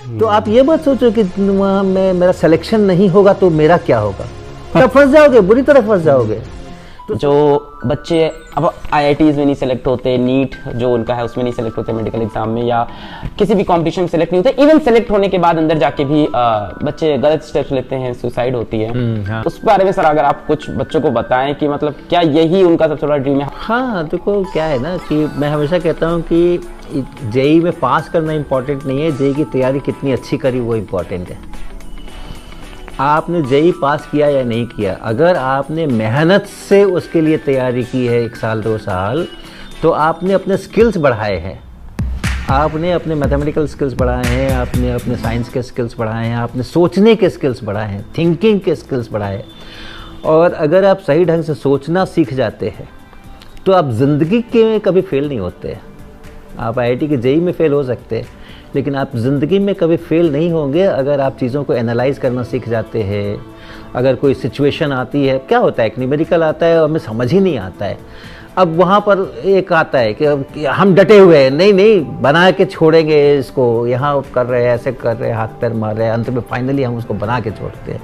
तो आप ये मत सोचो कि वहाँ में मेरा सिलेक्शन नहीं होगा तो मेरा क्या होगा, तब फंस जाओगे, बुरी तरह फंस जाओगे। तो जो बच्चे अब IITs में नहीं सेलेक्ट होते, नीट जो उनका है उसमें नहीं सेलेक्ट होते, मेडिकल एग्जाम में या किसी भी कंपटीशन में सेलेक्ट नहीं होते, इवन सेलेक्ट होने के बाद अंदर जाके भी बच्चे गलत स्टेप्स लेते हैं, सुसाइड होती है। हाँ। उस बारे में सर अगर आप कुछ बच्चों को बताएं कि मतलब क्या यही उनका सबसे बड़ा ड्रीम है? हाँ देखो क्या है ना कि मैं हमेशा कहता हूँ कि जेईई में पास करना इम्पोर्टेंट नहीं है, जेईई की तैयारी कितनी अच्छी करी वो इम्पोर्टेंट है। आपने जेईई पास किया या नहीं किया, अगर आपने मेहनत से उसके लिए तैयारी की है 1 साल 2 साल, तो आपने अपने स्किल्स बढ़ाए हैं, आपने अपने मैथमेटिकल स्किल्स बढ़ाए हैं, आपने अपने साइंस के स्किल्स बढ़ाए हैं, आपने सोचने के स्किल्स बढ़ाए हैं, थिंकिंग के स्किल्स बढ़ाए। और अगर आप सही ढंग से सोचना सीख जाते हैं तो आप ज़िंदगी के कभी फेल नहीं होते। आप IIT के जेईई में फेल हो सकते हैं, लेकिन आप ज़िंदगी में कभी फेल नहीं होंगे अगर आप चीज़ों को एनालाइज करना सीख जाते हैं। अगर कोई सिचुएशन आती है, क्या होता है, एक न्यूमेरिकल आता है और हमें समझ ही नहीं आता है, अब वहाँ पर एक आता है कि हम डटे हुए हैं, नहीं नहीं बना के छोड़ेंगे इसको, यहाँ कर रहे हैं, ऐसे कर रहे हैं, हाथ पैर मार रहे हैं, अंत में फाइनली हम उसको बना के छोड़ते हैं।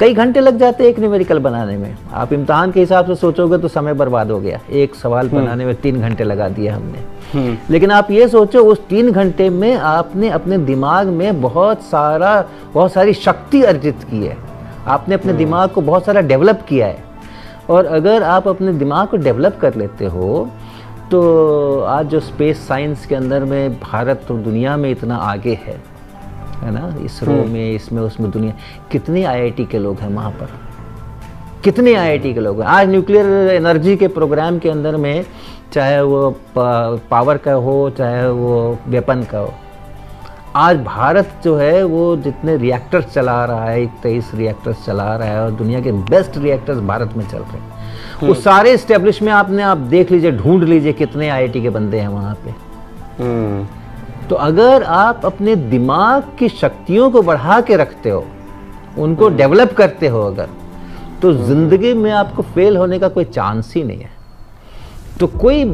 कई घंटे लग जाते हैं एक न्यूमेरिकल बनाने में। आप इम्तिहान के हिसाब से सोचोगे तो समय बर्बाद हो गया, एक सवाल बनाने में 3 घंटे लगा दिए हमने। लेकिन आप ये सोचो उस 3 घंटे में आपने अपने दिमाग में बहुत सारी शक्ति अर्जित की है, आपने अपने दिमाग को बहुत सारा डेवलप किया है। और अगर आप अपने दिमाग को डेवलप कर लेते हो तो आज जो स्पेस साइंस के अंदर में भारत तो दुनिया में इतना आगे है ना, इसरो में, इसमें उसमें, दुनिया कितने IIT के लोग हैं वहाँ पर, कितने IIT के लोग हैं। आज न्यूक्लियर एनर्जी के प्रोग्राम के अंदर में, चाहे वो पावर का हो चाहे वो वेपन का हो, आज भारत जो है वो जितने रिएक्टर्स चला रहा है, 23 रिएक्टर्स चला रहा है और दुनिया के बेस्ट रिएक्टर्स भारत में चल रहे हैं। वो सारे इस्टेब्लिश में आप देख लीजिए, ढूंढ लीजिए कितने IIT के बंदे हैं वहाँ पे। तो अगर आप अपने दिमाग की शक्तियों को बढ़ा के रखते हो, उनको डेवलप करते हो अगर, तो जिंदगी में आपको फेल होने का कोई चांस ही नहीं है। तो कोई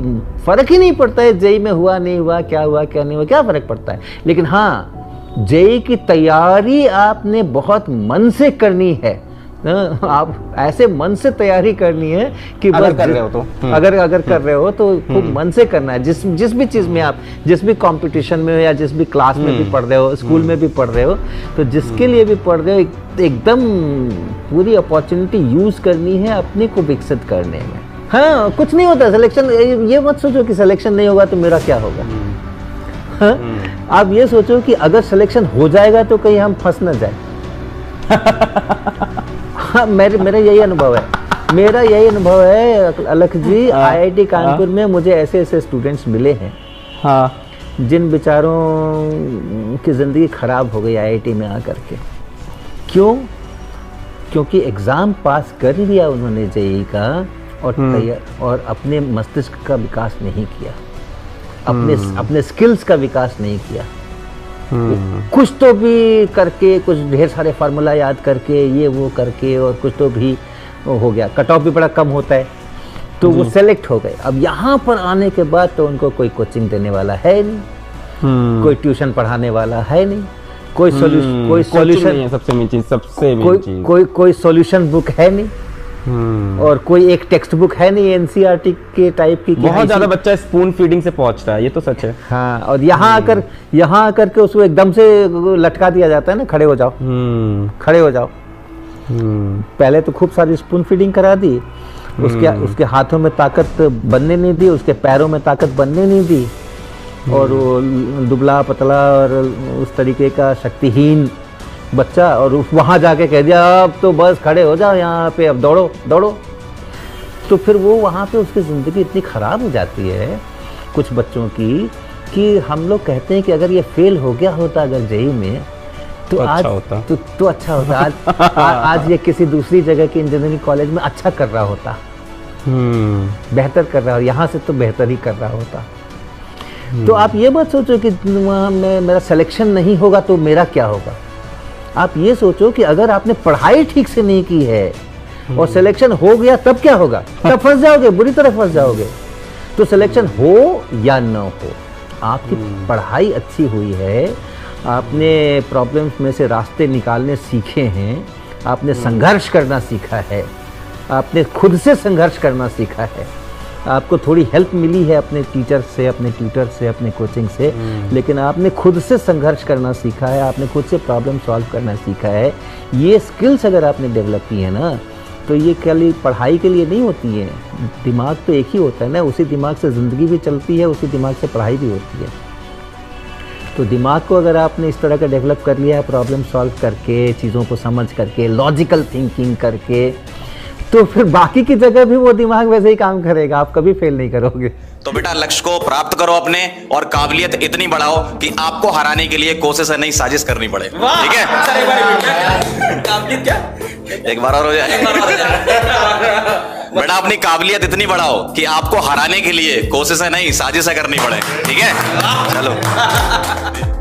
फर्क ही नहीं पड़ता है जेईई में हुआ नहीं हुआ, क्या हुआ क्या नहीं हुआ, क्या फर्क पड़ता है। लेकिन हाँ, जेईई की तैयारी आपने बहुत मन से करनी है। आप ऐसे मन से तैयारी करनी है कि अगर कर रहे हो तो अगर कर रहे हो तो खूब मन से करना है। जिस भी चीज में आप, जिस भी कंपटीशन में हो या जिस भी क्लास में भी पढ़ रहे हो, स्कूल में भी पढ़ रहे हो, तो जिसके लिए भी पढ़ रहे हो एकदम पूरी अपॉर्चुनिटी यूज करनी है अपने को विकसित करने में। हाँ, कुछ नहीं होता सिलेक्शन, ये मत सोचो कि सिलेक्शन नहीं होगा तो मेरा क्या होगा। हाँ, आप ये सोचो कि अगर सिलेक्शन हो जाएगा तो कहीं हम फंस न जाए। हाँ, मेरा यही अनुभव है, अलख जी। IIT कानपुर में मुझे ऐसे स्टूडेंट्स मिले हैं, हाँ, जिन बेचारों की ज़िंदगी खराब हो गई IIT में आकर के। क्यों? क्योंकि एग्ज़ाम पास कर लिया उन्होंने जेईई का और अपने मस्तिष्क का विकास नहीं किया, अपने स्किल्स का विकास नहीं किया। कुछ तो भी करके, कुछ ढेर सारे फार्मूला याद करके, ये वो करके, और कुछ तो भी हो गया, कट ऑफ भी बड़ा कम होता है, तो वो सेलेक्ट हो गए। अब यहाँ पर आने के बाद तो उनको कोई कोचिंग देने वाला है नहीं, कोई ट्यूशन पढ़ाने वाला है नहीं, कोई सॉल्यूशन, कोई सॉल्यूशन बुक है नहीं, और कोई एक टेक्स्ट बुक है नहीं NCERT के टाइप की। बहुत ज्यादा बच्चा स्पून फीडिंग से पहुंच रहा है, ये तो सच है। हाँ, और यहाँ आकर के उसको एकदम से लटका दिया जाता है ना, खड़े हो जाओ, खड़े हो जाओ। पहले तो खूब सारी स्पून फीडिंग करा दी, उसके हाथों में ताकत बनने नहीं दी, उसके पैरों में ताकत बनने नहीं दी, और वो दुबला पतला और उस तरीके का शक्तिहीन बच्चा, और वहाँ जाके कह दिया अब तो बस खड़े हो जाओ यहाँ पे, अब दौड़ो दौड़ो। तो फिर वो वहाँ पे उसकी ज़िंदगी इतनी ख़राब हो जाती है कुछ बच्चों की, कि हम लोग कहते हैं कि अगर ये फेल हो गया होता अगर जेईई में तो आज तो अच्छा होता। आज ये किसी दूसरी जगह के इंजीनियरिंग कॉलेज में अच्छा कर रहा होता, बेहतर कर रहा हो, यहाँ से तो बेहतर ही कर रहा होता। तो आप ये मत सोचो कि वहाँ मेरा सिलेक्शन नहीं होगा तो मेरा क्या होगा। आप ये सोचो कि अगर आपने पढ़ाई ठीक से नहीं की है और सिलेक्शन हो गया तब क्या होगा, तब फंस जाओगे, बुरी तरह फंस जाओगे। तो सिलेक्शन हो या न हो, आपकी पढ़ाई अच्छी हुई है, आपने प्रॉब्लम्स में से रास्ते निकालने सीखे हैं, आपने संघर्ष करना सीखा है, आपने खुद से संघर्ष करना सीखा है। आपको थोड़ी हेल्प मिली है अपने टीचर से, अपने ट्यूटर से, अपने कोचिंग से, लेकिन आपने खुद से संघर्ष करना सीखा है, आपने खुद से प्रॉब्लम सॉल्व करना सीखा है। ये स्किल्स अगर आपने डेवलप की है ना, तो ये खाली पढ़ाई के लिए नहीं होती है। दिमाग तो एक ही होता है ना, उसी दिमाग से ज़िंदगी भी चलती है, उसी दिमाग से पढ़ाई भी होती है। तो दिमाग को अगर आपने इस तरह का डेवलप कर लिया है, प्रॉब्लम सॉल्व करके, चीज़ों को समझ करके, लॉजिकल थिंकिंग करके, तो फिर बाकी की जगह भी वो दिमाग वैसे ही काम करेगा, आप कभी फेल नहीं करोगे। तो बेटा लक्ष्य को प्राप्त करो अपने, और काबिलियत इतनी बढ़ाओ कि आपको हराने के लिए कोशिश नहीं साजिश करनी पड़े। ठीक है? काबिलियत क्या? एक बार और हो जाए। बेटा अपनी काबिलियत इतनी बढ़ाओ कि आपको हराने के लिए कोशिश नहीं साजिश करनी पड़े। ठीक है? चलो।